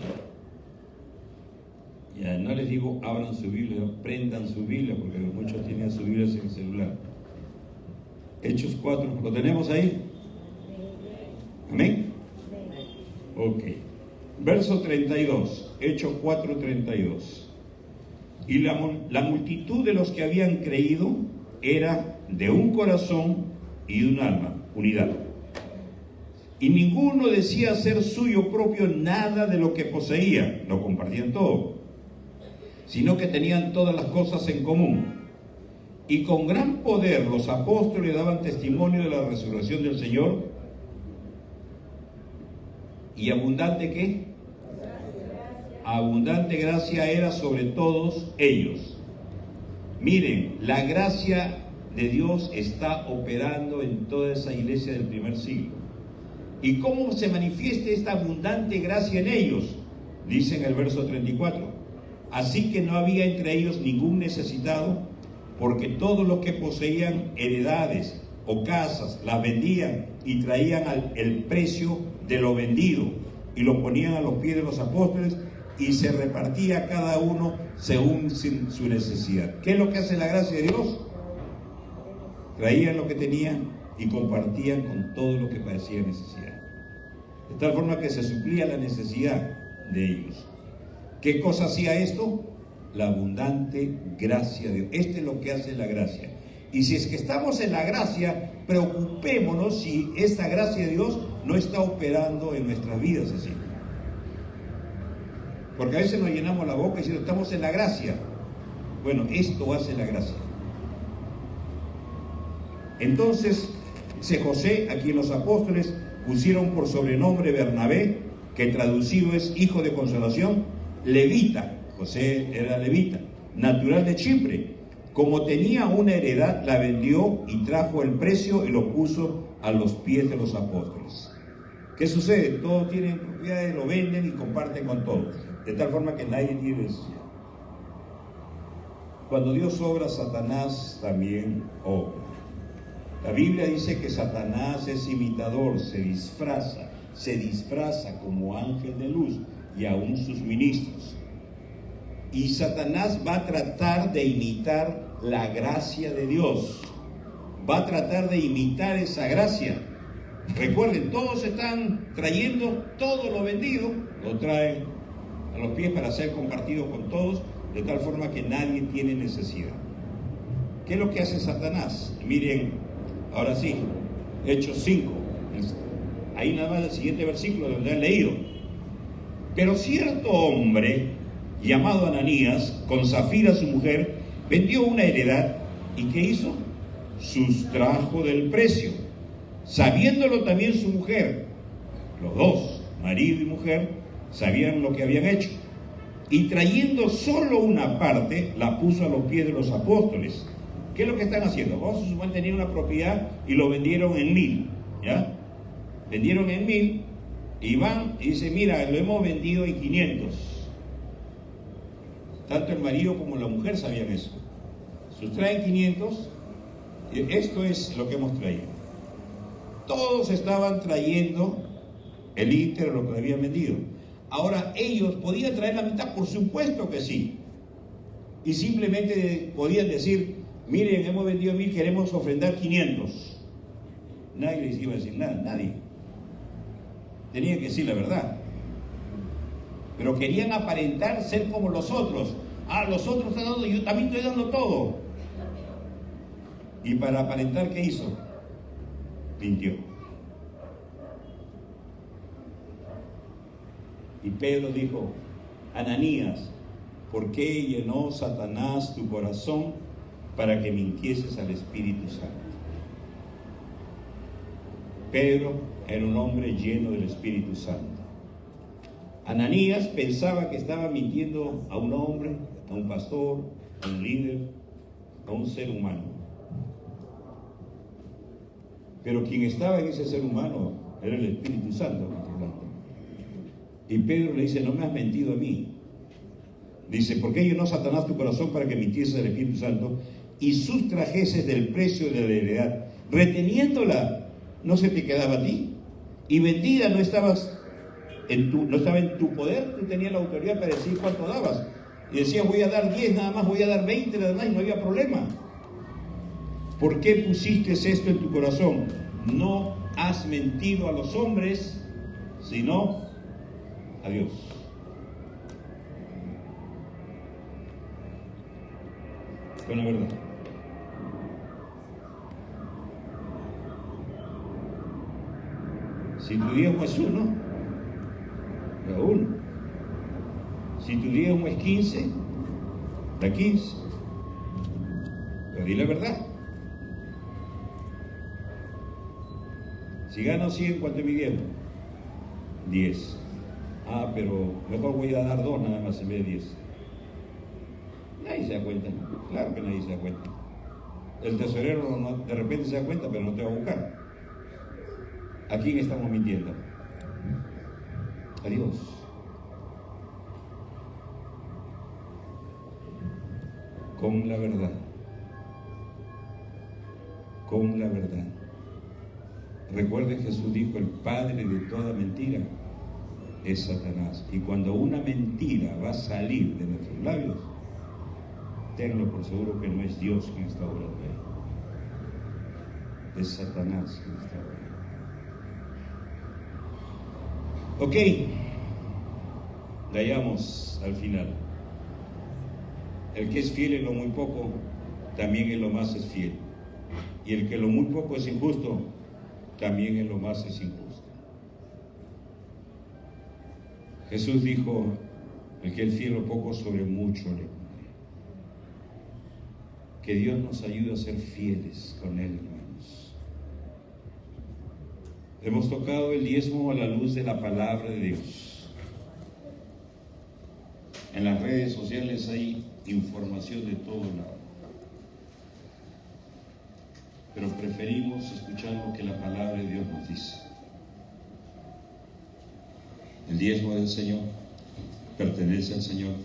Ya no les digo abran su Biblia, prendan su Biblia, porque muchos tienen su Biblia en el celular. Hechos 4, ¿lo tenemos ahí? ¿Amén? Ok. Verso 32, Hechos 4, 32. Y la multitud de los que habían creído era de un corazón y de un alma, unidad. Y ninguno decía ser suyo propio nada de lo que poseía, lo compartían todo, sino que tenían todas las cosas en común. Y con gran poder los apóstoles daban testimonio de la resurrección del Señor. ¿Y abundante qué? Abundante gracia era sobre todos ellos. Miren, la gracia de Dios está operando en toda esa iglesia del primer siglo. ¿Y cómo se manifiesta esta abundante gracia en ellos? Dice en el verso 34. Así que no había entre ellos ningún necesitado, porque todos los que poseían heredades o casas las vendían y traían el precio de lo vendido y lo ponían a los pies de los apóstoles, y se repartía cada uno según su necesidad. ¿Qué es lo que hace la gracia de Dios? Traían lo que tenían y compartían con todo lo que padecía necesidad. de tal forma que se suplía la necesidad de ellos. ¿Qué cosa hacía esto? La abundante gracia de Dios. Esto es lo que hace la gracia. Y si es que estamos en la gracia, preocupémonos si esta gracia de Dios no está operando en nuestras vidas así. Porque a veces nos llenamos la boca diciendo estamos en la gracia. Bueno, esto hace la gracia. Entonces, José, a quien los apóstoles pusieron por sobrenombre Bernabé, que traducido es hijo de consolación, levita, José era levita, natural de Chipre. Como tenía una heredad, la vendió y trajo el precio y lo puso a los pies de los apóstoles. ¿Qué sucede? Todos tienen propiedades, lo venden y comparten con todos, de tal forma que nadie tiene necesidad. Cuando Dios obra, Satanás también obra. La Biblia dice que Satanás es imitador, se disfraza como ángel de luz y aún sus ministros. Y Satanás va a tratar de imitar la gracia de Dios. Va a tratar de imitar esa gracia. Recuerden, todos están trayendo todo lo vendido, lo traen a los pies para ser compartido con todos, de tal forma que nadie tiene necesidad. ¿Qué es lo que hace Satanás? Miren, ahora sí, Hechos 5. Ahí nada más el siguiente versículo donde han leído. Pero cierto hombre llamado Ananías, con Zafira su mujer, vendió una heredad y ¿qué hizo? Sustrajo del precio, sabiéndolo también su mujer. Los dos, marido y mujer, sabían lo que habían hecho. Y trayendo solo una parte, la puso a los pies de los apóstoles. ¿Qué es lo que están haciendo? Vamos a suponer que tenían una propiedad y lo vendieron en 1000, ¿ya? Vendieron en 1000 y van y dicen, mira, lo hemos vendido en 500. Tanto el marido como la mujer sabían eso. Sustraen 500, esto es lo que hemos traído. Todos estaban trayendo el íntegro lo que habían vendido. Ahora, ellos podían traer la mitad, por supuesto que sí. Y simplemente podían decir, miren, hemos vendido 1000, queremos ofrendar 500. Nadie les iba a decir nada, nadie. Tenían que decir la verdad. Pero querían aparentar ser como los otros. Los otros están dando, yo también estoy dando todo. Y para aparentar, ¿qué hizo? Mintió. Y Pedro dijo, Ananías, ¿por qué llenó Satanás tu corazón para que mintieses al Espíritu Santo? Pedro era un hombre lleno del Espíritu Santo. Ananías pensaba que estaba mintiendo a un hombre, a un pastor, a un líder, a un ser humano. Pero quien estaba en ese ser humano era el Espíritu Santo. Y Pedro le dice, no me has mentido a mí. Dice, ¿por qué llenó Satanás tu corazón para que mintieses al Espíritu Santo y sustrajeses del precio de la heredad? Reteniéndola, ¿no se te quedaba a ti? Y vendida, no estaba en tu poder, tú tenías la autoridad para decir cuánto dabas. Y decías, voy a dar 10 nada más, voy a dar 20 nada más, y no había problema. ¿Por qué pusiste esto en tu corazón? No has mentido a los hombres, sino a Dios. Con la verdad. Si tu diezmo es 1, da 1. Si tu diezmo es 15, da 15. Pero di la verdad. Si gano 100, ¿cuánto es mi diezmo? 10. Pero mejor voy a dar 2 nada más en vez de 10. Nadie se da cuenta. Claro que nadie se da cuenta. El tesorero de repente se da cuenta, pero no te va a buscar. ¿A quién estamos mintiendo? A Dios. Con la verdad. Con la verdad. Recuerden, Jesús dijo, el padre de toda mentira es Satanás. Y cuando una mentira va a salir de nuestros labios, tenlo por seguro que no es Dios quien está obrando ahí. Es Satanás quien está obrando. Ok, vayamos al final. El que es fiel en lo muy poco, también en lo más es fiel. Y el que en lo muy poco es injusto, también en lo más es injusto. Jesús dijo, el que es fiel en lo poco, sobre mucho le pondré. Que Dios nos ayude a ser fieles con Él, hermanos. Hemos tocado el diezmo a la luz de la palabra de Dios. En las redes sociales hay información de todo lado. Pero preferimos escuchar lo que la palabra de Dios nos dice. El diezmo del Señor pertenece al Señor,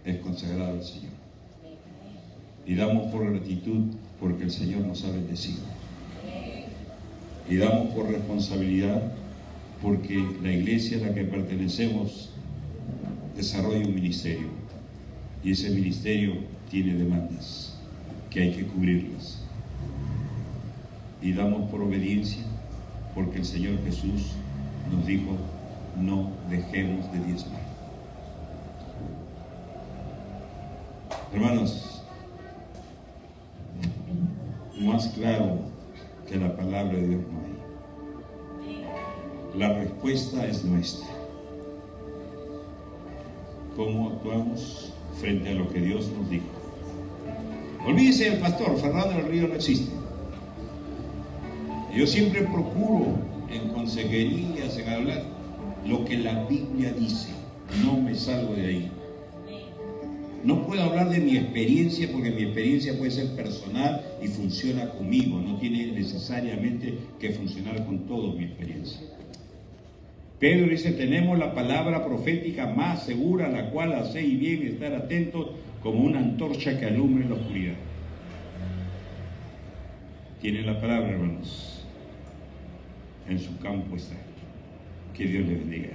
es consagrado al Señor. Y damos por gratitud porque el Señor nos ha bendecido. Y damos por responsabilidad porque la iglesia a la que pertenecemos desarrolla un ministerio. Y ese ministerio tiene demandas que hay que cubrirlas. Y damos por obediencia porque el Señor Jesús nos dijo, no dejemos de diezmar. Hermanos, más claro que la palabra de Dios no hay. La respuesta es nuestra. ¿Cómo actuamos frente a lo que Dios nos dijo? Olvídese del pastor, Fernando del Río no existe. Yo siempre procuro en consejerías, en hablar lo que la Biblia dice. No me salgo de ahí. No puedo hablar de mi experiencia porque mi experiencia puede ser personal y funciona conmigo. No tiene necesariamente que funcionar con todos mi experiencia. Pedro dice, tenemos la palabra profética más segura, la cual hacéis bien estar atentos como una antorcha que alumbre en la oscuridad. Tienen la palabra, hermanos. En su campo está. Que Dios les bendiga.